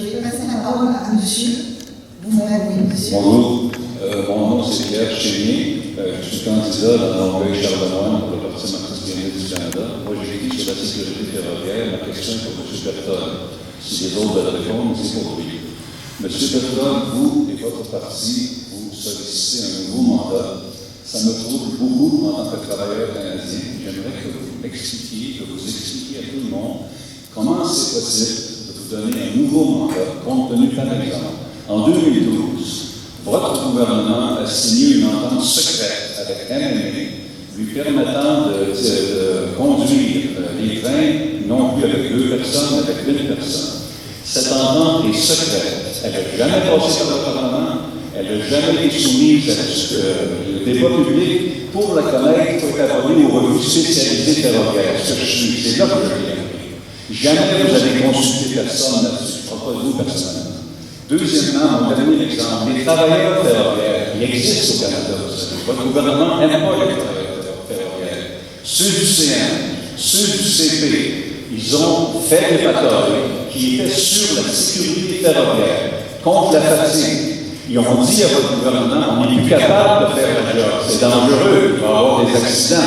vais passer la parole à monsieur. Vous-même, oui, monsieur. Bonjour, mon nom c'est Pierre Chénier. Je suis candidat dans Longueuil-Charlemagne pour le Parti marxiste-léniniste du Canada. Moi, j'écris sur la sécurité ferroviaire. Ma question est pour M. Berthold. Si les autres veulent répondre, c'est pour lui. M. Berthold, vous et votre parti, vous sollicitez un nouveau mandat. Ça me trouble beaucoup en tant que travailleur canadien. J'aimerais que vous m'expliquiez, que vous expliquiez à tout le monde comment c'est possible de vous donner un nouveau mandat, compte tenu, par exemple, en 2012, votre gouvernement a signé une entente secrète avec MMA lui permettant de conduire les trains non plus avec 2 personnes, mais avec 1 personne. Cette entente est secrète. Elle n'a jamais passé par le Parlement. Elle n'a jamais été soumise au débat public. Pour la connaître, il faut être abonné aux revues spécialisées ferroviaires. Ce que je suis, c'est là que je viens. Jamais vous avez consulté personne là-dessus. Je ne parle pas de vous personnellement. Deuxièmement, mon dernier exemple, les travailleurs ferroviaires, ils existent au Canada. Votre gouvernement n'aime pas les travailleurs ferroviaires. Ceux du CN, ceux du CP, ils ont fait des batailles qui étaient sur la sécurité ferroviaire, contre la fatigue. Ils ont dit à votre gouvernement, on n'est plus capable de faire le job, c'est dangereux, il va y avoir des accidents.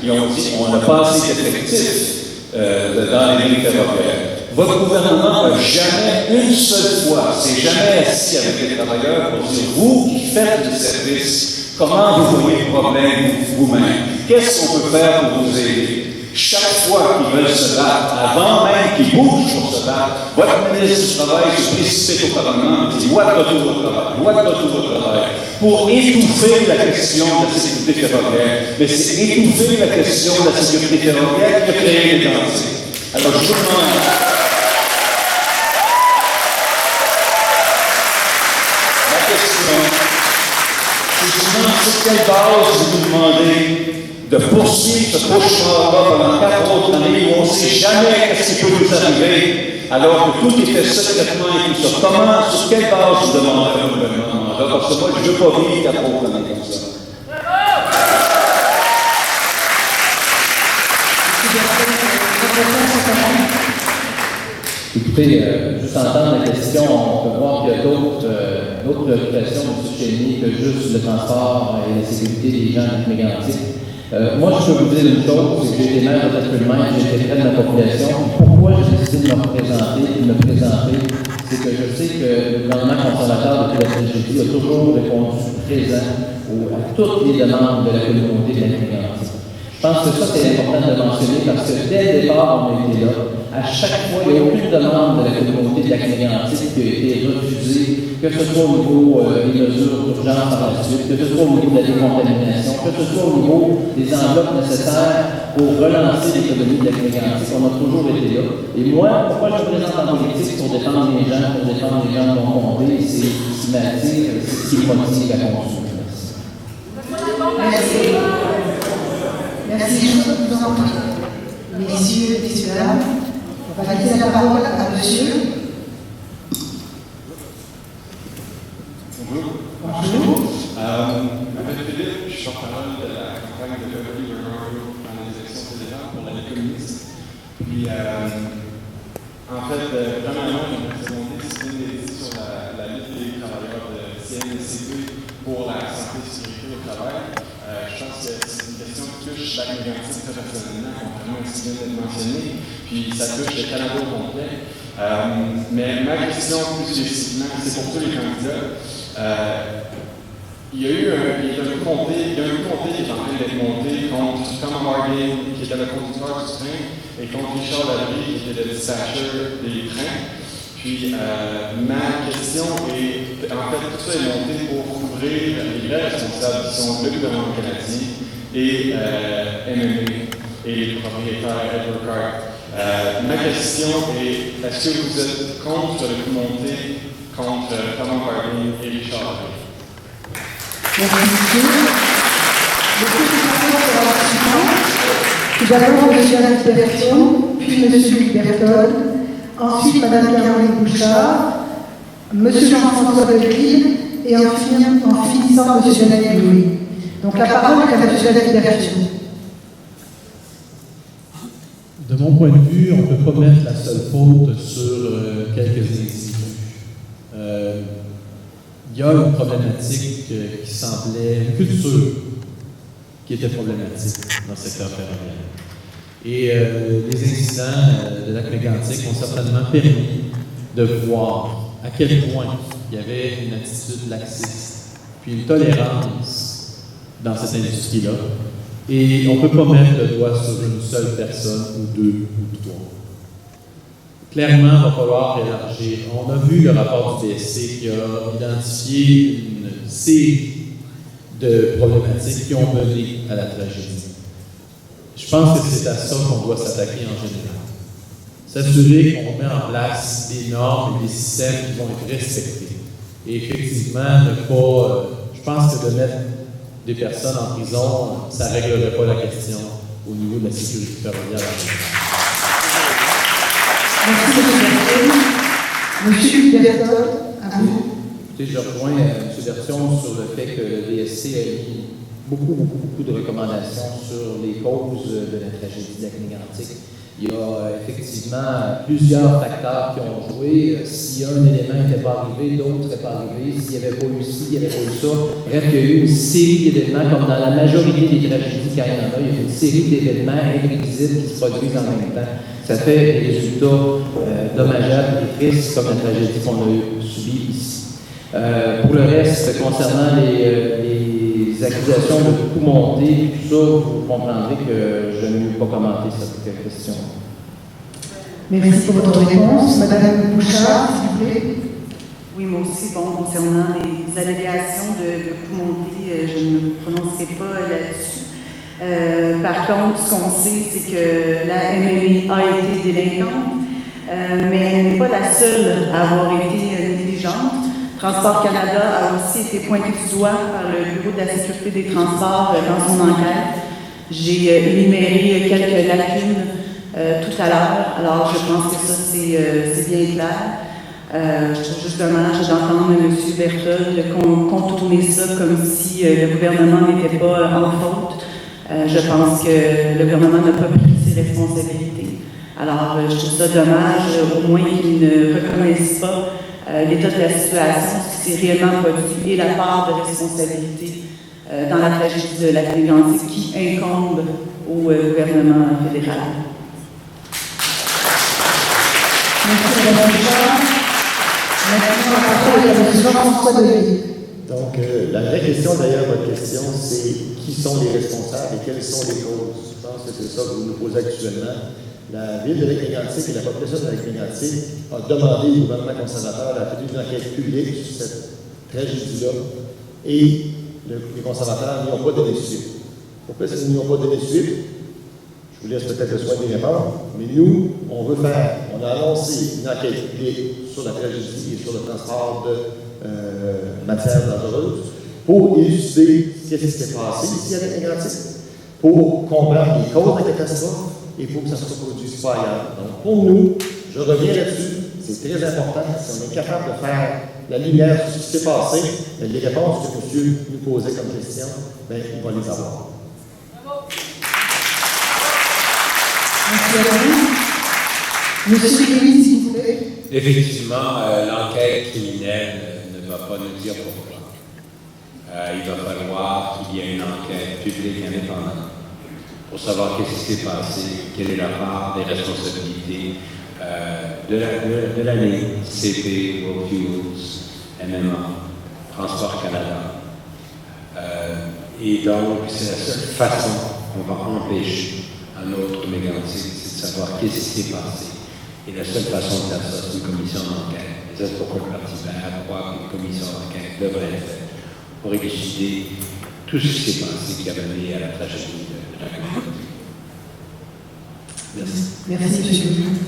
Ils ont dit, on n'a pas assez d'effectifs dans les lignes ferroviaires. Votre gouvernement n'a jamais, une seule fois, s'est jamais assis avec les travailleurs pour dire, vous qui faites du service, comment vous voyez le problème vous-même? Qu'est-ce qu'on peut faire pour vous aider? Chaque fois qu'ils veulent se battre, avant même qu'ils bougent pour se battre, votre ministre du Travail se précipite au Parlement et dit loi de retour au travail, loi de retour au travail, pour étouffer la question de la sécurité ferroviaire. Mais c'est étouffer la question de la sécurité ferroviaire qui a créé les dangers. Alors, je vous demande. La question, c'est souvent sur quelle base vous demandez de poursuivre ce cauchemar-là pendant 4 autres années où on ne sait jamais ce qui peut nous arriver, alors que tout est fait secrètement et tout ça. Comment, sur quelle base vous demandez un gouvernement? Parce que moi, je ne veux pas vivre 4 autres années comme ça. Écoutez, juste entendre la question, on peut voir qu'il y a d'autres préoccupations de M. Chénier que juste le transport et la sécurité des gens avec Mégantic. Moi, je peux vous dire une chose, c'est que j'ai été maire de Tattelmine, j'ai été près de la population. Pourquoi j'ai décidé de me présenter, c'est que je sais que le gouvernement conservateur depuis la CGT a toujours répondu présent à toutes les demandes de la communauté de la Mégantic. Je pense que ça, c'est important de mentionner parce que dès le départ, on a été là. À chaque fois, il n'y a aucune demande de la communauté de la Mégantic qui a été refusée, que ce soit au niveau des mesures d'urgence par la suite, que ce soit au niveau de la décontamination, que ce soit au niveau des enveloppes nécessaires pour relancer l'économie de la Mégantic. On a toujours été là. Et moi, pourquoi je me présente en politique? Pour défendre les gens, pour défendre les gens de mon comté, c'est ce qui m'attire, c'est ce qui me motive à construire. Merci. Merci, je vous en prie. Messieurs, dames, on va laisser la parole à monsieur. Bonjour. Bonjour. Je m'appelle Philippe, je suis porte-parole de la campagne de Beverly Burrow dans les élections fédérales pour la communiste. Puis, en fait, premièrement, j'aimerais vous demander si vous pouvez dire sur la lutte des travailleurs de CNCP pour la santé et sécurité au travail. Je pense que c'est une question qui touche la Mégantic très personnellement, contrairement à ce qui vient d'être mentionné, puis ça touche le Canada au complet. Mais ma question, plus spécifiquement, c'est pour tous les candidats. Il y a un comté qui est en train d'être monté contre Tom Harding, qui était le conducteur du train, et contre Richard Lallery, qui était le dispatcher des trains. Puis, ma question est, en fait, tout ça est monté pour couvrir les vrais responsables qui sont le gouvernement canadien et MMA et les propriétaires Edward Card. Ma question est, est-ce que vous êtes contre le coup monté contre Tom Harding et Richard Lallery? Merci, monsieur. Tout d'abord, M. Alain Berton, puis M. Luc Berthold, ensuite Mme Caroline Bouchard, M. Jean-François Delville et en finissant M. Daniel Louis. Donc la parole est à M. Alain Berton. De mon point de vue, on ne peut pas mettre la seule faute sur quelques individus. il y a une problématique qui semblait, une culture qui était problématique dans le secteur ferroviaire. Et les incidents de Lac-Mégantic ont certainement permis de voir à quel point il y avait une attitude laxiste, puis une tolérance dans cette industrie-là. Et on ne peut pas mettre le doigt sur une seule personne, ou deux, ou trois. Clairement, il va falloir élargir. On a vu le rapport du BSC qui a identifié une série de problématiques qui ont mené à la tragédie. Je pense que c'est à ça qu'on doit s'attaquer en général. S'assurer qu'on met en place des normes et des systèmes qui vont être respectés. Et effectivement, je pense que de mettre des personnes en prison, ça ne réglerait pas la question au niveau de la sécurité ferroviaire. Merci, M. Berthold, à vous. Je rejoins M. Berthold sur le fait que le DSC a mis beaucoup de recommandations sur les causes de la tragédie de Lac-Mégantic. Il y a effectivement plusieurs facteurs qui ont joué. Si un élément n'était pas arrivé, d'autres n'étaient pas arrivés. S'il n'y avait pas eu ci, il n'y avait pas eu ça. Bref, il y a eu une série d'événements, comme dans la majorité des tragédies quand il y en a, il y a une série d'événements imprévisibles qui se produisent en même temps. Ça fait des résultats dommageables et tristes comme la tragédie qu'on a subie ici. Pour le reste, concernant les accusations de coûts montés, tout ça, vous comprendrez que je ne vais pas commenter cette question. Merci pour votre réponse. Madame Bouchard, s'il vous plaît. Oui, moi aussi, concernant les allégations de coûts montés, je ne me prononcerai pas là-dessus. Par contre, ce qu'on sait, c'est que la MMI a été délinquante, mais elle n'est pas la seule à avoir été négligente. Transport Canada a aussi été pointé du doigt par le Bureau de la sécurité des transports dans son enquête. J'ai énuméré quelques lacunes tout à l'heure, alors je pense que ça, c'est bien clair. Je trouve juste dommage d'entendre M. Berthold contourner ça comme si le gouvernement n'était pas en faute. Je pense que le gouvernement n'a pas pris ses responsabilités. Alors, je trouve ça dommage, au moins qu'ils ne reconnaissent pas l'état de la situation, ce qui s'est réellement produit, et la part de responsabilité dans la tragédie de Lac-Mégantic qui incombe au gouvernement fédéral. Merci, Mme Bouchard. Maintenant, la parole est à M. Jean-François Delisle. Donc, la vraie question derrière votre question, c'est qui sont les responsables et quelles sont les causes? Je pense que c'est ça que vous nous posez actuellement. La ville de Lac-Mégantic et la population de Lac-Mégantic a demandé au gouvernement conservateur la tenue d'une enquête publique sur cette tragédie-là et les conservateurs n'y ont pas donné suite. Pourquoi est-ce qu'ils n'y ont pas donné suite? Je vous laisse peut-être le soin d'y répondre, mais nous, on a annoncé une enquête publique sur la tragédie et sur le transport de matières dangereuses pour élucider ce qui s'est passé ici à Lac-Mégantic, pour comprendre les causes de la catastrophe et pour que ça ne se produise pas ailleurs. Donc, pour nous, je reviens là-dessus, c'est très important. Si on est capable de faire la lumière sur ce qui s'est passé, les réponses que monsieur nous posait comme question, bien, il va les avoir. Merci à vous. Monsieur Louis, s'il vous plaît. Effectivement, l'enquête criminelle ne va pas nous dire pourquoi. Il va falloir qu'il y ait une enquête publique indépendante pour savoir qu'est-ce qui s'est passé, quelle est la part des responsabilités de la ligne CP, World Fuels, MMA, Transport Canada. Et donc, c'est la seule façon qu'on va empêcher un autre Mégantic, c'est de savoir qu'est-ce qui s'est passé. Et la seule façon de faire ça, c'est une commission d'enquête. Et c'est pourquoi le Parti vert croit qu'une commission d'enquête devrait être faite pour élucider tout ce qui s'est passé qui a mené à la tragédie de la Lac-Mégantic. Merci. Merci, M. Louis.